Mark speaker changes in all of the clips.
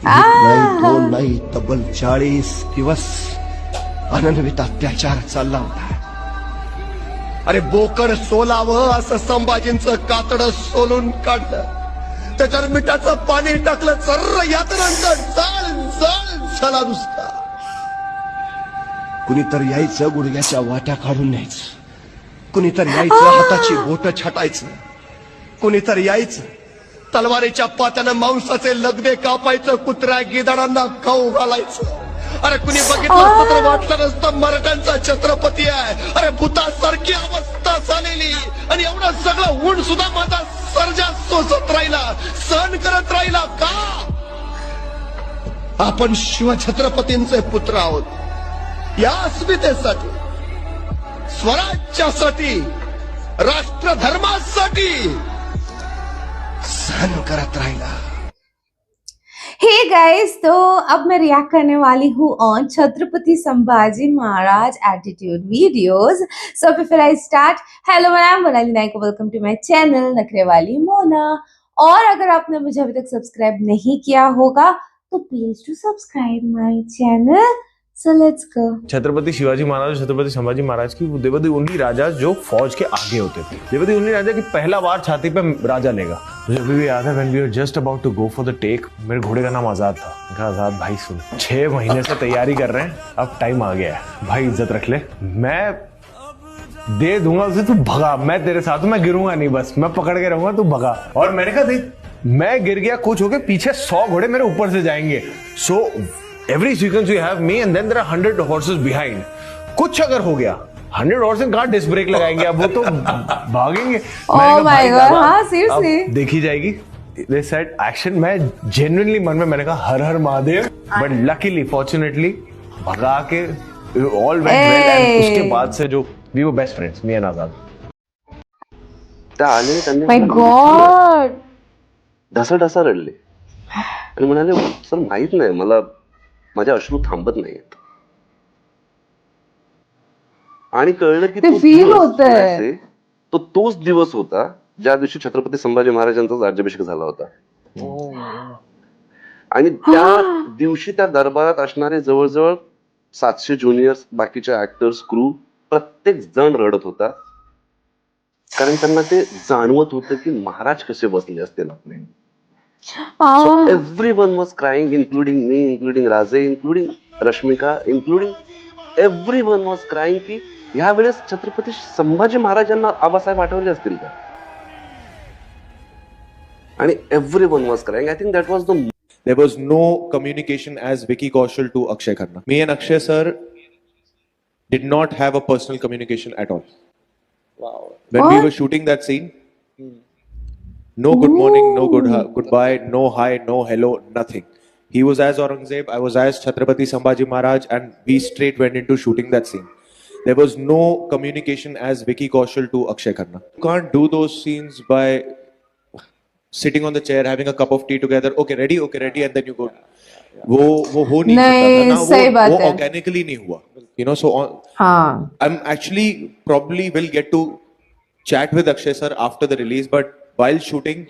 Speaker 1: एक नाही दोन नाही तब्बल 40 दिवस अनन्वित अत्याचार चालला होता. अरे बोकड सोलावं असं संभाजींचं कातड सोलून काढलं, त्याच्यावर मिठाचं पाणी टाकलं, सर्र यातनांचा जाळ जाळ झाला नुसता. कुणीतरी यायचं गुडघ्याच्या वाट्या काढून न्यायचं, कुणीतरी यायचं हाताची बोट छाटायचं, कुणीतरी यायचं तलवारीच्या पात्यानं मांसाचे लगदे कापायचं, कुत्र्या गिधाडांना खाऊ घालायचं. अरे कुणी बघितलं असतं तर वाटलं नसतं मराठ्यांचा छत्रपती आहे. अरे भूतासारखी अवस्था झालेली, आणि एवढं सगळं ऊन सुद्धा माझा सर्जा सोसत राहिला, सहन करत राहिला का? आपण शिवछत्रपतींचे पुत्र आहोत. या अस्मितेसाठी, स्वराज्यासाठी, राष्ट्रधर्मासाठी सहन करत राहिला.
Speaker 2: हे गाइस, तो अब मैं रिएक्ट करने वाली हूँ on Chhatrapati Sambhaji Maharaj attitude videos. So before I start, hello मैं am Monali Nayak, welcome to my channel Nakhre Wali Mona. और अगर आपने मुझे अभी तक सब्सक्राइब नहीं किया होगा तो please to subscribe my channel. So let's go.
Speaker 3: Chhatrapati Shivaji Maharaj, Chhatrapati Sambhaji Maharaj की they were the only राजा जो फौज के आगे होते थे. they were the only राजा की पहला वार छाती पे राजा लेगा. मुझे अभी भी याद है when we were just about to go for the take, मेरे घोड़े का नाम आजाद था. कहा आजाद भाई सुन, 6 महीने से तैयारी कर रहे हैं, अब टाइम आ गया है भाई, इज्जत रख ले, मैं दे दूंगा उसे, तू भगा, मैं तेरे साथ हूं, मैं गिरूंगा नहीं, बस मैं पकड़ के रहूंगा, तू भगा. और मैंने कहा देख, मैं गिर गया कुछ हो गया, पीछे 100 घोड़े मेरे ऊपर से जाएंगे. सो every sequence you have me and then there are 100 horses behind. कुछ अगर हो गया 100 horses कहाँ डिस्क ब्रेक लगाएंगे, अब वो तो भागेंगे.
Speaker 2: Oh my God, हाँ seriously.
Speaker 3: देखी जाएगी. They said action. मैं genuinely मन में मैंने कहा हर हर महादेव, but luckily fortunately भगा के all went well. and उसके बाद से जो we were best friends, me and Azad.
Speaker 2: My God.
Speaker 4: ढसाढसा रडले आणि म्हणाले सर माहित नाही मला, माझे अश्रू थांबत नाहीत. आणि कळलं की तो तोच दिवस होता ज्या दिवशी छत्रपती संभाजी महाराजांचा राज्याभिषेक झाला होता. आणि त्या दिवशी त्या दरबारात असणारे जवळजवळ 700 ज्युनियर्स, बाकीच्या ऍक्टर्स, क्रू, प्रत्येक जण रडत होता, कारण त्यांना ते जाणवत होतं की महाराज कसे बसले असतील आपले. So everyone was crying, including me, including Raze, including Rashmika, including everyone was crying की ह्या वेळेस छत्रपती संभाजी महाराजांना आबासाहेब आठवले असतील का. आणि everyone was crying. I think that was the.
Speaker 5: There was no communication as Vicky Kaushal to Akshay Khanna. Me and Akshay sir did not have a personal communication at all.
Speaker 4: Wow.
Speaker 5: When we were shooting that scene, no good morning, no goodbye, no hi, no hello, nothing. He was as Aurangzeb, I was as Chhatrapati Sambhaji Maharaj, and we straight went into shooting that scene. There was no communication as Vicky Kaushal to Akshay Khanna. You can't do those scenes by sitting on the chair, having a cup of tea together. Okay, ready, and then you go. वो हो नहीं सकता था ना, वो organically नहीं हुआ. You know, so I'm actually probably will get to chat with Akshay sir after the release, but while shooting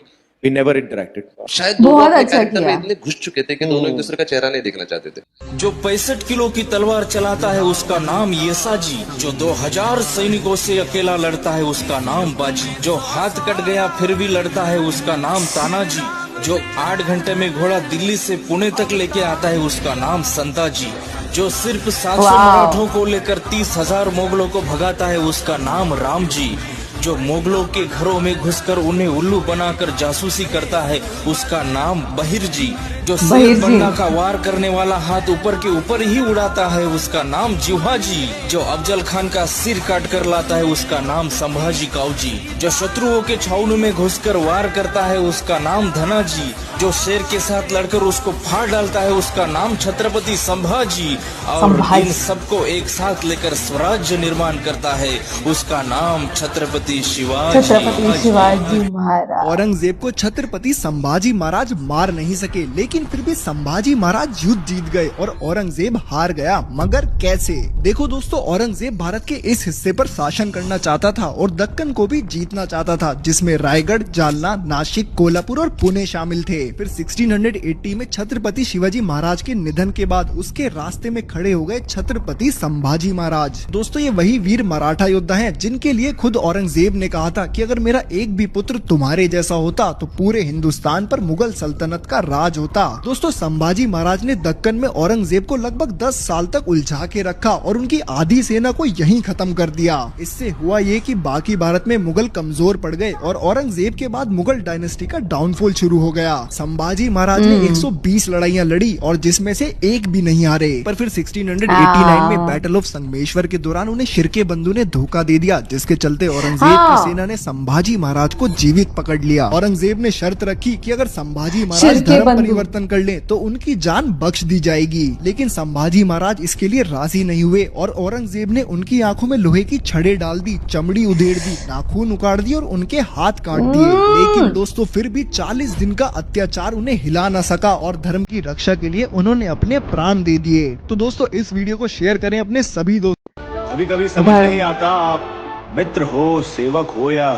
Speaker 5: we never interacted.
Speaker 4: शायद बहुत अच्छा किया. इतने घुस चुके थे कि दोनों एक दूसरे का चेहरा नहीं देखना चाहते थे.
Speaker 6: जो 65 किलो की तलवार चलाता है उसका नाम येसाजी, जो 2000 सैनिकों से अकेला लड़ता है उसका नाम बाजी, जो हाथ कट गया फिर भी लड़ता है उसका नाम तानाजी, जो 8 घंटे में घोड़ा दिल्ली से पुणे तक लेके आता है उसका नाम संताजी, जो सिर्फ 700 मराठों को लेकर 30,000 मुगलों को भगाता है उसका नाम रामजी, जो मुगलों के घरों में घुसकर उन्हें उल्लू बनाकर जासूसी करता है उसका नाम बहिर जी, जो शेर बनना का वार करने वाला हाथ ऊपर के ऊपर ही उड़ाता है उसका नाम जिह्वा जी, जो अफजल खान का सिर काट कर लाता है उसका नाम संभाजी काऊजी, जो शत्रुओं के छावनी में घुसकर वार करता है उसका नाम धनाजी, जो शेर के साथ लड़कर उसको फाड़ डालता है उसका नाम छत्रपति संभाजी, और इन सबको एक साथ लेकर स्वराज्य निर्माण करता है उसका नाम छत्रपति शिवाजी महाराज.
Speaker 7: औरंगजेब को छत्रपति संभाजी महाराज मार नहीं सके, लेकिन लेकिन फिर भी संभाजी महाराज युद्ध जीत गए और औरंगजेब हार गया। मगर कैसे? देखो दोस्तों, औरंगजेब भारत के इस हिस्से पर शासन करना चाहता था और दक्कन को भी जीतना चाहता था, जिसमें रायगढ़, जालना, नासिक, कोल्हापुर और पुणे शामिल थे। फिर 1680 में छत्रपति शिवाजी महाराज के निधन के बाद उसके रास्ते में खड़े हो गए छत्रपति संभाजी महाराज। दोस्तों, ये वही वीर मराठा योद्धा हैं जिनके लिए खुद औरंगजेब ने कहा था कि अगर मेरा एक भी पुत्र तुम्हारे जैसा होता तो पूरे हिंदुस्तान पर मुगल सल्तनत का राज होता। दोस्तों, संभाजी महाराज ने दक्कन में औरंगजेब को लगभग 10 साल तक उलझा के रखा और उनकी आधी सेना को यहीं खत्म कर दिया। इससे हुआ ये कि बाकी भारत में मुगल कमजोर पड़ गए और औरंगजेब के बाद मुगल डायनेस्टी का डाउनफॉल शुरू हो गया। संभाजी महाराज ने 120 लड़ाइयां लड़ी और जिसमें से एक भी नहीं हारे। पर फिर 1689 में बैटल ऑफ संगमेश्वर के दौरान उन्हें शिर्के बंधु ने धोखा दे दिया, जिसके चलते औरंगजेब की सेना ने संभाजी महाराज को जीवित पकड़ लिया। औरंगजेब ने शर्त रखी कि अगर संभाजी महाराज धर्म परिवर्तन कर लें तो उनकी जान बख्श दी जाएगी, लेकिन संभाजी महाराज इसके लिए राजी नहीं हुए और औरंगजेब ने उनकी आंखों में लोहे की छड़ें डाल दी, चमड़ी उधेड़ दी, नाखून उखाड़ दिए और उनके हाथ काट दिए। लेकिन दोस्तों, फिर भी 40 दिन का अत्याचार उन्हें हिला न सका और धर्म की रक्षा के लिए उन्होंने अपने प्राण दे दिए। तो दोस्तों, इस वीडियो को शेयर करें अपने सभी दोस्तों।
Speaker 8: कभी कभी समझ नहीं आता, आप मित्र हो, सेवक हो या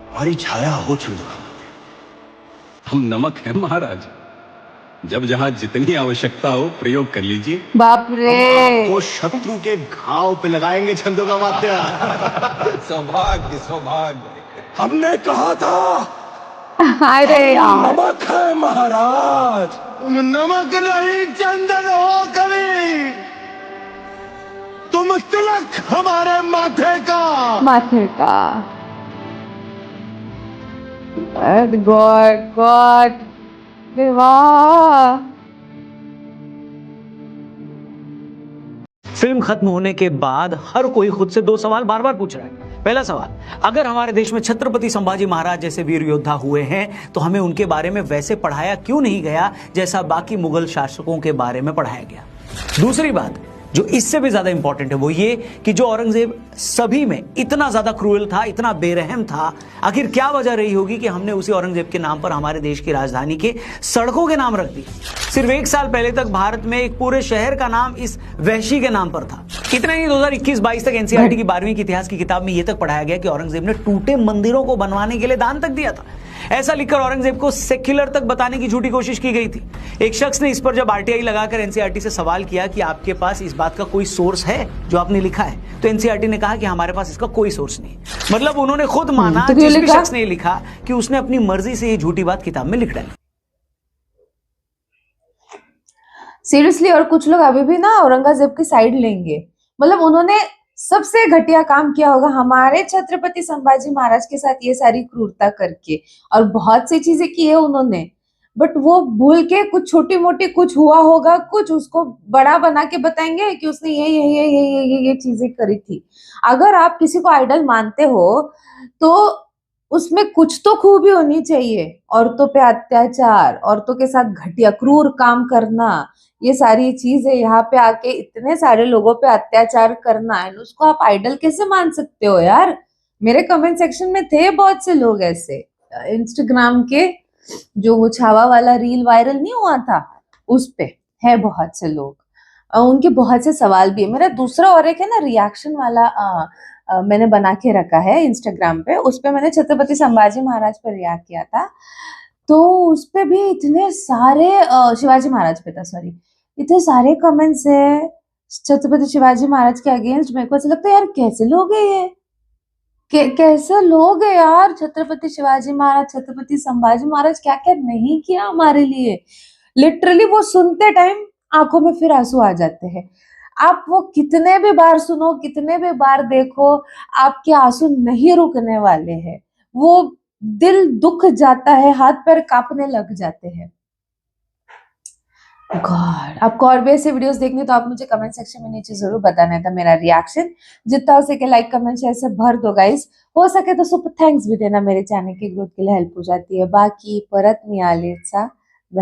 Speaker 8: हमारी छाया हो चुका।
Speaker 9: हम नमक है महाराज, जब जहां जितनी आवश्यकता हो प्रयोग कर लीजिए।
Speaker 2: बाप रे,
Speaker 8: वो शत्रु के घाव पे लगाएंगे छंदों का वाद्य।
Speaker 9: सौभाग्य सौभाग्य।
Speaker 8: हमने कहा था
Speaker 2: अरे यार,
Speaker 8: नमक है महाराज। तुम नमक नहीं चंदन हो कवि, तुम तिलक हमारे माथे का।
Speaker 2: गॉड गॉड, वाह।
Speaker 10: फिल्म खत्म होने के बाद हर कोई खुद से 2 सवाल बार बार पूछ रहा है। पहला सवाल, अगर हमारे देश में छत्रपति संभाजी महाराज जैसे वीर योद्धा हुए हैं तो हमें उनके बारे में वैसे पढ़ाया क्यों नहीं गया जैसा बाकी मुगल शासकों के बारे में पढ़ाया गया। दूसरी बात जो इससे भी ज्यादा इंपॉर्टेंट है वो ये कि जो औरंगजेब सभी में इतना ज्यादा क्रूएल था, इतना बेरहम था, आखिर क्या वजह रही होगी कि हमने उसी औरंगजेब के नाम पर हमारे देश की राजधानी के सड़कों के नाम रख दिए। सिर्फ 1 साल पहले तक भारत में एक पूरे शहर का नाम इस वहशी के नाम पर था। इतना ही 2021-22 तक एनसीईआरटी की 12वीं की इतिहास की किताब में यह तक पढ़ाया गया कि औरंगजेब ने टूटे मंदिरों को बनवाने के लिए दान तक दिया था। ऐसा लिखकर औरंगजेब को सेक्युलर तक बताने की झूठी कोशिश की गई थी। एक शख्स ने इस पर जब आरटीआई लगाकर एनसीईआरटी से सवाल किया कि आपके पास इस बात का कोई सोर्स है जो आपने लिखा है, तो एनसीईआरटी ने कहा कि हमारे पास इसका कोई सोर्स नहीं। मतलब उन्होंने खुद माना, जिस भी शख्स ने लिखा, कि उसने अपनी मर्जी से ये झूठी बात किताब में लिख डाली।
Speaker 2: सीरियसली, और कुछ लोग अभी भी ना औरंगजेब की साइड लेंगे। मतलब उन्होंने सबसे घटिया काम किया होगा हमारे छत्रपति संभाजी महाराज के साथ, ये सारी क्रूरता करके, और बहुत सी चीजें की है उन्होंने, बट वो भूल के कुछ छोटी मोटी कुछ हुआ होगा, कुछ उसको बड़ा बना के बताएंगे कि उसने ये चीजें करी थी। अगर आप किसी को आइडल मानते हो तो उसमें कुछ तो खूबी होनी चाहिए। औरतों पे अत्याचार, औरतों के साथ घटिया क्रूर काम करना, ये सारी चीजें, यहाँ पे आके इतने सारे लोगों पे अत्याचार करना है, उसको आप आइडल कैसे मान सकते हो यार। मेरे कमेंट सेक्शन में थे बहुत से लोग ऐसे, इंस्टाग्राम के जो वो छावा वाला रील वायरल नहीं हुआ था, उस पे है बहुत से लोग, उनके बहुत से सवाल भी है। मेरा दूसरा और एक है ना रिएक्शन वाला, मैंने बना के रखा है इंस्टाग्राम पे, उस पे मैंने छत्रपति संभाजी महाराज पर रिएक्ट किया था, तो उस पे भी इतने सारे शिवाजी महाराज पे था, सॉरी, इतने सारे कमेंट्स है छत्रपति शिवाजी महाराज के अगेंस्ट। मेरे को ऐसा लगता है यार कैसे लोग है ये, कैसे लोग है यार। छत्रपति शिवाजी महाराज, छत्रपति संभाजी महाराज क्या क्या नहीं किया हमारे लिए। लिटरली वो सुनते टाइम आंखों में फिर आंसू आ जाते हैं। आप वो कितने भी बार सुनो, कितने भी बार देखो, आपके आंसू नहीं रुकने वाले हैं। वो दिल दुख जाता है, हाथ पैर कांपने लग जाते हैं। गॉड, आपको और भी ऐसे वीडियोस देखने तो आप मुझे कमेंट सेक्शन में नीचे जरूर बताना था। मेरा रिएक्शन जितना हो सके लाइक कमेंट शेयर से भर दो गाइस। हो सके तो सुपर थैंक्स भी देना, मेरे चैनल की ग्रोथ के लिए हेल्प हो जाती है। बाकी परत मिळालेचा